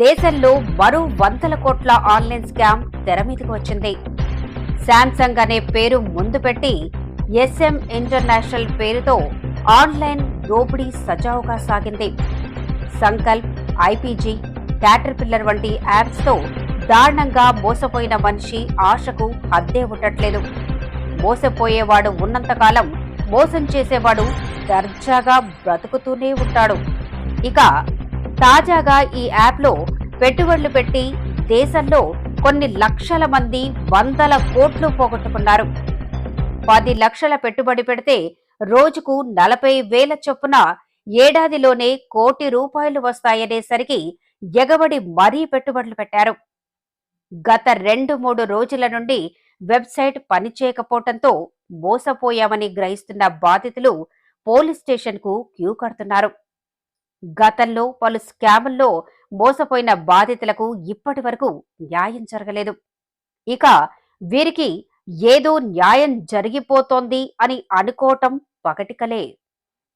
దేశంలో మరో వందల కోట్ల ఆన్లైన్ స్కామ్ తెరమీదకు వచ్చింది. శాంసంగ్ అనే పేరు ముందు పెట్టి ఎస్ఎం ఇంటర్నేషనల్ పేరుతో ఆన్లైన్ దోపిడీ సజావుగా సాగింది. సంకల్ప్, ఐపీజీ, క్యాటర్పిల్లర్ వంటి యాప్స్ తో దారుణంగా మోసపోయిన మనిషి ఆశకు హద్దే ఉండట్లేదు. మోసపోయేవాడు ఉన్నంతకాలం మోసం చేసేవాడు దర్జాగా బ్రతుకుతూనే ఉంటాడు. ఇక తాజాగా ఈ యాప్లో పెట్టుబడులు పెట్టి దేశంలో కొన్ని లక్షల మంది వందల కోట్లు పోగొట్టుకున్నారు. 10 లక్షల పెట్టుబడి పెడితే రోజుకు 40,000 చొప్పున ఏడాదిలోనే ₹1,00,00,000 వస్తాయనేసరికి ఎగబడి మరీ పెట్టుబడులు పెట్టారు. గత 2-3 రోజుల నుండి వెబ్సైట్ పనిచేయకపోవడంతో మోసపోయామని గ్రహిస్తున్న బాధితులు పోలీస్ స్టేషన్కు క్యూ కడుతున్నారు. గతంలో పలు స్కాముల్లో మోసపోయిన బాధితులకు ఇప్పటి వరకు న్యాయం జరగలేదు. ఇక వీరికి ఏదో న్యాయం జరిగిపోతోంది అని అనుకోవటం పగటికలే.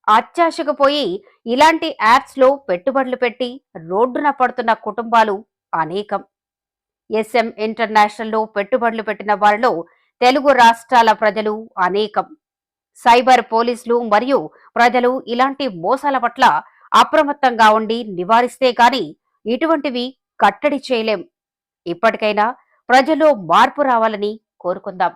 అత్యాశకు పోయి ఇలాంటి యాప్స్ లో పెట్టుబడులు పెట్టి రోడ్డున పడుతున్న కుటుంబాలు అనేకం. ఎస్ఎం ఇంటర్నేషనల్ లో పెట్టుబడులు పెట్టిన వారిలో తెలుగు రాష్ట్రాల ప్రజలు అనేకం. సైబర్ పోలీసులు మరియు ప్రజలు ఇలాంటి మోసాల పట్ల అప్రమత్తంగా ఉండి నివారిస్తే గాని ఇటువంటివి కట్టడి చేయలేం. ఇప్పటికైనా ప్రజల్లో మార్పు రావాలని కోరుకుందాం.